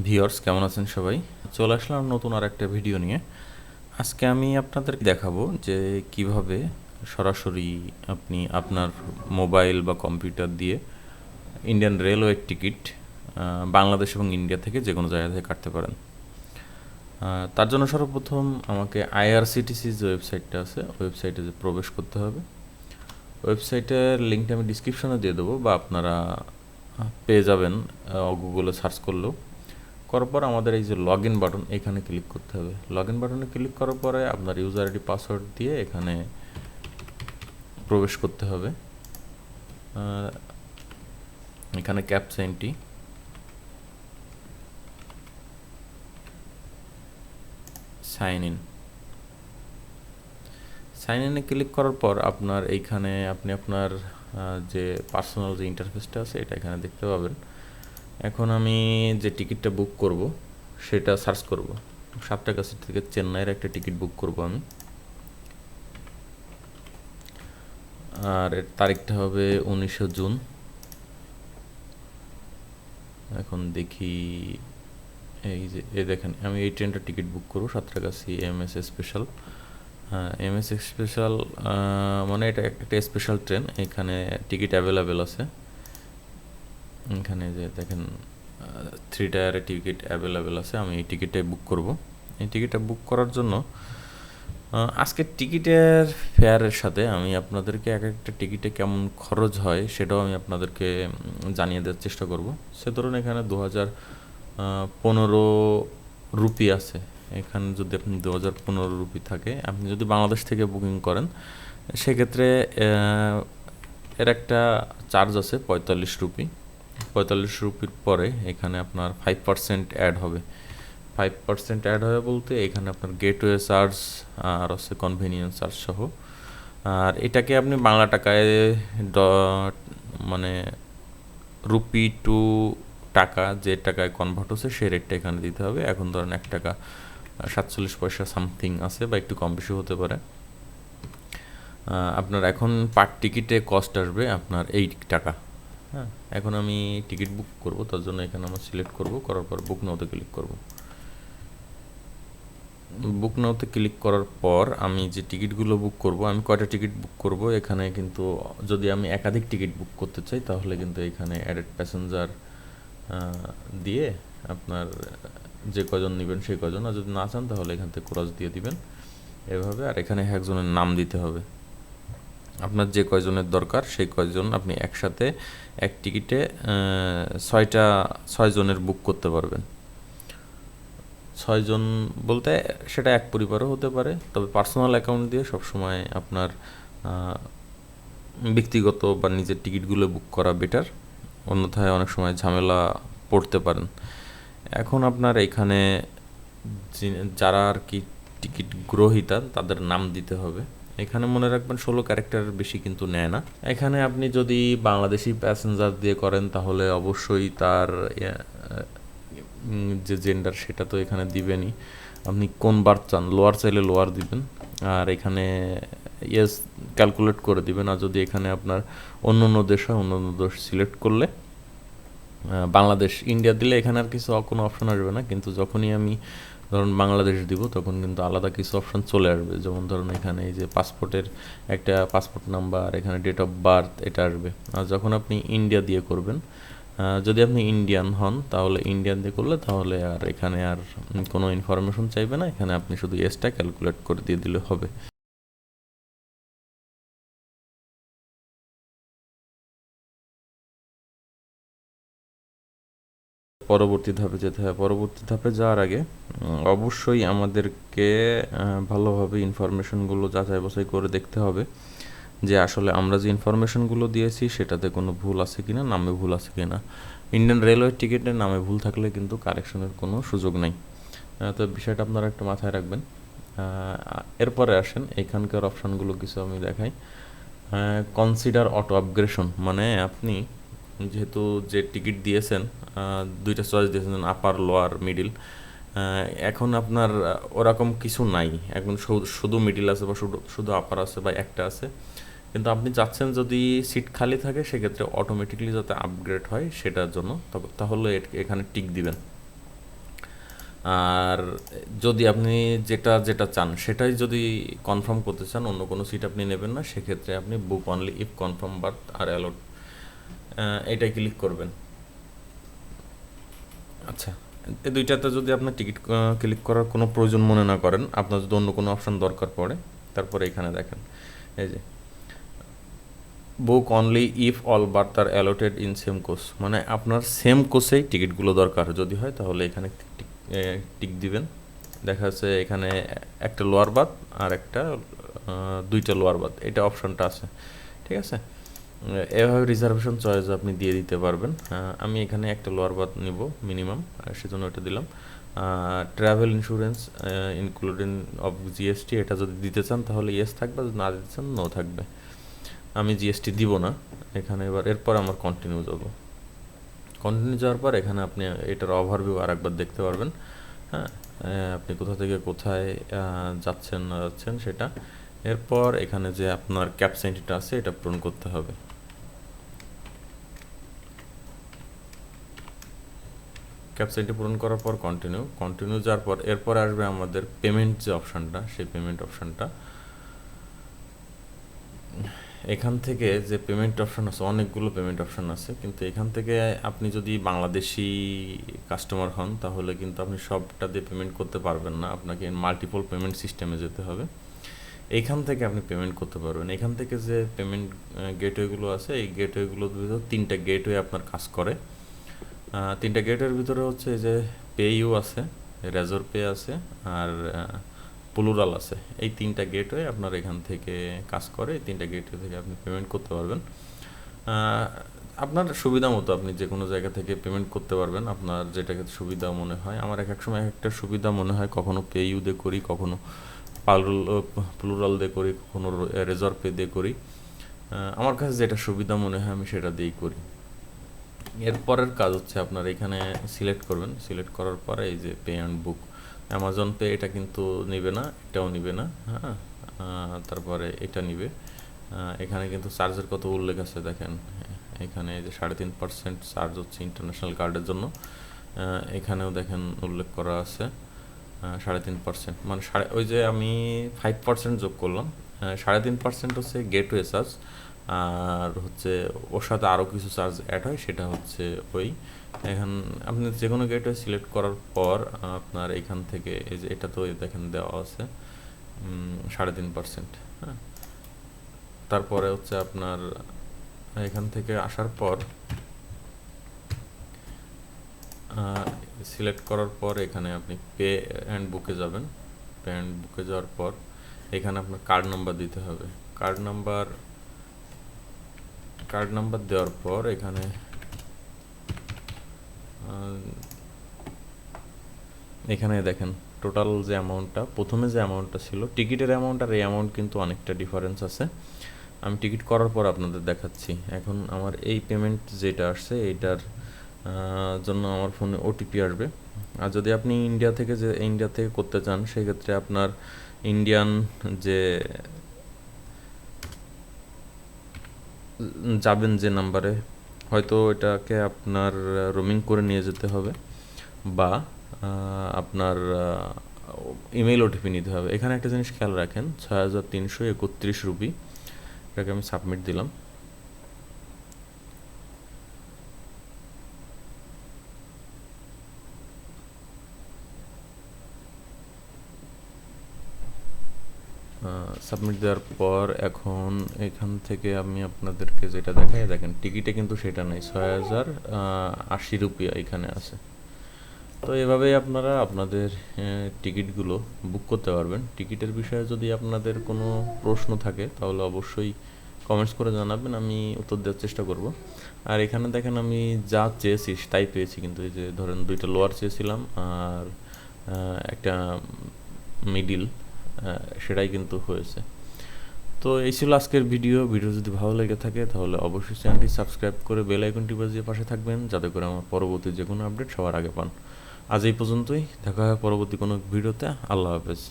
Viewers কেমন আছেন সবাই? চলে আসলাম নতুন আর একটা ভিডিও নিয়ে। আজকে আমি আপনাদেরকে দেখাবো যে কিভাবে সরাসরি আপনি আপনার মোবাইল বা কম্পিউটার দিয়ে ইন্ডিয়ান রেলওয়ের টিকিট বাংলাদেশ এবং ইন্ডিয়া থেকে যে কোনো জায়গা থেকে কাটতে পারেন। তার জন্য সর্বপ্রথম আমাকে আইআরসিটিসি যে ওয়েবসাইটটা আছে ওয়েবসাইটে যে প্রবেশ করতে হবে। ওয়েবসাইটের লিঙ্কটা আমি ডিসক্রিপশনে দিয়ে দেবো বা আপনারা পেয়ে যাবেন গুগলে সার্চ করলেও। করার পর আমাদের এই যে লগ ইন বাটন এখানে ক্লিক করতে হবে। লগ ইন বাটনে ক্লিক করার পরে আপনার ইউজার আইডি পাসওয়ার্ড দিয়ে এখানে প্রবেশ করতে হবে। এখানে captcha entry, sign in. Sign ইনে ক্লিক করার পর আপনার এইখানে আপনি আপনার যে পার্সোনাল যে ইন্টারফেসটা আছে এটা এখানে দেখতে পাবেন। এখন আমি যে টিকিটটা বুক করব সেটা সার্চ করব। সাতটাগাছি থেকে চেন্নাইয়ের একটা টিকিট বুক করব আমি। আর এর তারিখটা হবে 19 জুন। এখন দেখি, এই যে দেখেন আমি এই ট্রেনটা টিকিট বুক করবো সাঁতরাগাছি এমএস স্পেশাল। হ্যাঁ, এমএস স্পেশাল মানে এটা একটা স্পেশাল ট্রেন। এখানে টিকিট অ্যাভেলেবেল আছে। এখানে যে দেখেন 3 টায়ারের টিকিট অ্যাভেলেবেল আছে। আমি এই টিকিটটাই বুক করব। এই টিকিটটা বুক করার জন্য আজকের টিকিটের ফেয়ারের সাথে আমি আপনাদেরকে এক একটা টিকিটে কেমন খরচ হয় সেটাও আমি আপনাদেরকে জানিয়ে দেওয়ার চেষ্টা করব। সে ধরুন এখানে 2015 রুপি আছে। এখানে যদি আপনি 2015 রুপি থাকে, আপনি যদি বাংলাদেশ থেকে বুকিং করেন সেক্ষেত্রে এর একটা চার্জ আছে 45 রুপি। 45 রুপির পরে এখানে আপনার 5% অ্যাড হবে। 5% অ্যাড হবে বলতে এখানে আপনার গেটওয়ে চার্জ আর হচ্ছে কনভেনিয়েন্স চার্জ সহ। আর এটাকে আপনি বাংলা টাকায় মানে রুপি টু টাকা যে টাকায় কনভার্ট হচ্ছে সেই রেটটা এখানে দিতে হবে। এখন ধরেন 1 টাকা 47 পয়সা সামথিং আছে বা একটু কম বেশি হতে পারে। আপনার এখন পার টিকিটে কস্ট আসবে আপনার 8 টাকা। হ্যাঁ, এখন আমি টিকিট বুক করব, তার জন্য এখানে আমরা সিলেক্ট করব, করার পর বুক নাওতে ক্লিক করব। বুক নাওতে ক্লিক করার পর আমি যে টিকিটগুলো বুক করব, আমি কয়টা টিকিট বুক করব এখানে কিন্তু যদি আমি একাধিক টিকিট বুক করতে চাই তাহলে কিন্তু এখানে অ্যাডেড প্যাসেঞ্জার দিয়ে আপনার যে কজন নেবেন সেই কজন, আর যদি না চান তাহলে এখান থেকে ক্রস দিয়ে দিবেন এভাবে। আর এখানে একজনের নাম দিতে হবে। আপনার যে কয়জনের দরকার সেই কয়জন আপনি একসাথে এক টিকিটে 6 জনের বুক করতে পারবেন। 6 জন বলতে সেটা এক পরিবারও হতে পারে, তবে পার্সোনাল অ্যাকাউন্ট দিয়ে সবসময় আপনার ব্যক্তিগত বা নিজের টিকিটগুলো বুক করা বেটার, অন্যথায় অনেক সময় ঝামেলা পড়তে পারেন। এখন আপনার এখানে যারা আর কি টিকিট গ্রহীতা তাদের নাম দিতে হবে। এখানে মনে রাখবেন 16 ক্যারেক্টারের বেশি কিন্তু নেয় না। এখানে আপনি যদি বাংলাদেশি প্যাসেঞ্জার দিয়ে করেন তাহলে অবশ্যই তার যে জেন্ডার সেটা তো এখানে দিবেনই। আপনি কোন বার্থ চান, লোয়ার চাইলে লোয়ার দিবেন, আর এখানে ইয়েস ক্যালকুলেট করে দিবেন। আর যদি এখানে আপনার অন্য অন্য দেশ হয় অন্য অন্য দেশ সিলেক্ট করলে, বাংলাদেশ ইন্ডিয়া দিলে এখানে আর কিছু কোনো অপশন আসবে না, কিন্তু যখনই আমি ধরুন বাংলাদেশ দিব তখন কিন্তু আলাদা কিছু অপশন চলে আসবে। যেমন ধরুন এখানে এই যে পাসপোর্টের একটা পাসপোর্ট নাম্বার, এখানে ডেট অফ বার্থ এটা আসবে। আর যখন আপনি ইন্ডিয়া দিয়ে করবেন, যদি আপনি ইন্ডিয়ান হন তাহলে ইন্ডিয়ান দিয়ে করলে তাহলে আর এখানে আর কোনো ইনফরমেশন চাইবে না। এখানে আপনি শুধু এসটা ক্যালকুলেট করে দিয়ে দিলে হবে। পরবর্তী ধাপে যেতে হয়। পরবর্তী ধাপে যাওয়ার আগে অবশ্যই আমাদেরকে ভালোভাবে ইনফরমেশনগুলো যাচাই বাছাই করে দেখতে হবে যে আসলে আমরা যে ইনফরমেশনগুলো দিয়েছি সেটাতে কোনো ভুল আছে কিনা, নামে ভুল আছে কিনা। ইন্ডিয়ান রেলওয়ে টিকিটের নামে ভুল থাকলে কিন্তু কারেকশনের কোনো সুযোগ নেই। তো বিষয়টা আপনারা একটু মাথায় রাখবেন। এরপরে আসেন এখানকার অপশানগুলো কিছু আমি দেখাই। কনসিডার অটো আপগ্রেশন, মানে আপনি যেহেতু যে টিকিট দিয়েছেন, 2টা চয়েস দিয়েছেন আপার লোয়ার মিডিল, এখন আপনার ওরকম কিছু নাই। এখন শুধু মিডিল আছে বা শুধু আপার আছে বা একটা আছে, কিন্তু আপনি চাচ্ছেন যদি সিট খালি থাকে সেক্ষেত্রে অটোমেটিকলি যাতে আপগ্রেড হয় সেটার জন্য, তাহলে এখানে টিক দিবেন। আর যদি আপনি যেটা যেটা চান সেটাই যদি কনফার্ম করতে চান, অন্য কোনো সিট আপনি নেবেন না, সেক্ষেত্রে আপনি book only if confirm berth are allot এটাই ক্লিক করবেন। আচ্ছা, এই দুইটাতে যদি আপনার টিকিট ক্লিক করার কোনো প্রয়োজন মনে না করেন, আপনার যদি অন্য কোনো অপশান দরকার পড়ে, তারপরে এখানে দেখেন এই যে book only if all berth are allotted in same course, মানে আপনার সেম কোর্সেই টিকিটগুলো দরকার যদি হয় তাহলে এখানে টিক দিবেন। দেখা যাচ্ছে এখানে একটা লোয়ার বার্থ আর একটা দুইটা লোয়ার বার্থ, এটা অপশানটা আছে, ঠিক আছে। এভাবে রিজার্ভেশন চয়েস আপনি দিয়ে দিতে পারবেন। আমি এখানে একটা লোয়ার বার্থ নিব মিনিমাম, সেজন্য এটা দিলাম। Travel insurance including of GST, এটা যদি দিতে চান তাহলে ইয়েস থাকবে, যদি না দিতে চান নো থাকবে। আমি জিএসটি দিব না এখানে। এরপর আমার কন্টিনিউ যাব। কন্টিনিউ যাওয়ার পর এখানে আপনি এটার ওভারভিউ আর একবার দেখতে পারবেন। হ্যাঁ, আপনি কোথা থেকে কোথায় যাচ্ছেন না যাচ্ছেন সেটা। এরপর এখানে যে আপনার ক্যাপচা এন্ট্রিটা আছে এটা পূরণ করতে হবে। ক্যাপচা এন্ট্রি পূরণ করার পর কন্টিনিউ যাওয়ার পর এরপর আসবে আমাদের পেমেন্ট যে অপশানটা, সেই পেমেন্ট অপশানটা। এখান থেকে যে পেমেন্ট অপশান আছে, অনেকগুলো পেমেন্ট অপশান আছে, কিন্তু এখান থেকে আপনি যদি বাংলাদেশি কাস্টমার হন তাহলে কিন্তু আপনি সবটা দিয়ে পেমেন্ট করতে পারবেন না, আপনাকে মাল্টিপল পেমেন্ট সিস্টেমে যেতে হবে। এইখান থেকে আপনি পেমেন্ট করতে পারবেন। এখান থেকে যে পেমেন্ট গেটওয়েগুলো আছে, এই গেটওয়েগুলোর ভিতরে 3টা গেটওয়ে আপনার কাজ করে। 3টা গেটওয়ের ভিতরে হচ্ছে যে পে ইউ আছে, রেজর পে আছে, আর প্লুরাল আছে। এই 3টা গেটওয়ে আপনার এখান থেকে কাজ করে। এই 3টা গেটওয়ে থেকে আপনি পেমেন্ট করতে পারবেন। আপনার সুবিধা মতো আপনি যে কোনো জায়গা থেকে পেমেন্ট করতে পারবেন, আপনার যেটাকে সুবিধা মনে হয়। আমার এক এক সময় একটা সুবিধা মনে হয়, কখনো পে ইউ দিয়ে করি, কখনো প্লুরাল দিয়ে করি, কখনো রেজর পে দিয়ে করি। আমার কাছে যেটা সুবিধা মনে হয় আমি সেটা দিয়েই করি। এরপরের কাজ হচ্ছে আপনার এখানে সিলেক্ট করবেন। সিলেক্ট করার পরে এই যে pay and book, Amazon pay এটা কিন্তু নিবে না, এটাও নিবে না। হ্যাঁ, তারপরে এটা নিবে। এখানে কিন্তু চার্জের কত উল্লেখ আছে দেখেন, এখানে যে 3.5% চার্জ হচ্ছে ইন্টারন্যাশনাল কার্ডের জন্য। এখানেও দেখেন উল্লেখ করা আছে 3.5%, মানে ওই যে আমি 5% যোগ করলাম। 3.5% হচ্ছে গেটওয়ে চার্জ, আর হচ্ছে ওর সাথে আরও কিছু চার্জ অ্যাড হয়, সেটা হচ্ছে ওই। এখন আপনি যে কোনো গেটওয়ে সিলেক্ট করার পর আপনার এখান থেকে এই যে এটা তো দেখেন দেওয়া আছে 3.5%। হ্যাঁ, তারপরে হচ্ছে আপনার এখান থেকে আসার পর সিলেক্ট করার পর এখানে আপনি পে অ্যান্ড বুকে যাবেন। পে অ্যান্ড বুকে যাওয়ার পর এখানে আপনার কার্ড নাম্বার দিতে হবে। কার্ড নাম্বার দেওয়ার পর এখানে দেখেন টোটাল যে অ্যামাউন্টটা, প্রথমে যে অ্যামাউন্টটা ছিল টিকিটের অ্যামাউন্ট আর এই অ্যামাউন্ট কিন্তু অনেকটা ডিফারেন্স আছে। আমি টিকিট করার পর আপনাদের দেখাচ্ছি। এখন আমার এই পেমেন্ট যেটা আসছে এইটার জন্য আমার ফোনে ওটিপি আসবে। আর যদি আপনি ইন্ডিয়া থেকে করতে চান সেক্ষেত্রে আপনার ইন্ডিয়ান যে যাবেন যে নাম্বারে, হয়তো এটাকে আপনার রোমিং করে নিয়ে যেতে হবে, বা আপনার ইমেইল ওটিপি নিতে হবে। এখানে একটা জিনিস খেয়াল রাখেন, 6,331 রুপি, এটাকে আমি সাবমিট দিলাম। সাবমিট দেওয়ার পর এখন এখান থেকে আমি আপনাদেরকে যেটা দেখাই, দেখেন টিকিটে কিন্তু সেটা নেই, 6,080 রুপিয়া এখানে আছে। তো এভাবেই আপনারা আপনাদের টিকিটগুলো বুক করতে পারবেন। টিকিটের বিষয়ে যদি আপনাদের কোনো প্রশ্ন থাকে তাহলে অবশ্যই কমেন্টস করে জানাবেন, আমি উত্তর দেওয়ার চেষ্টা করব। আর এখানে দেখেন আমি যা চেয়েছি তাই পেয়েছি, কিন্তু এই যে ধরেন 2টা লোয়ার চেয়েছিলাম আর একটা মিডিল, সেটাই কিন্তু হয়েছে। তো এই ছিল আজকের ভিডিও যদি ভালো লেগে থাকে তাহলে অবশ্যই চ্যানেলটি সাবস্ক্রাইব করে বেল আইকনটি বাজিয়ে পাশে থাকবেন, যাতে করে আমার পরবর্তী যে কোনো আপডেট সবার আগে পান। আজ এই পর্যন্তই, দেখা হয় পরবর্তী কোনো ভিডিওতে। আল্লাহ হাফেজ।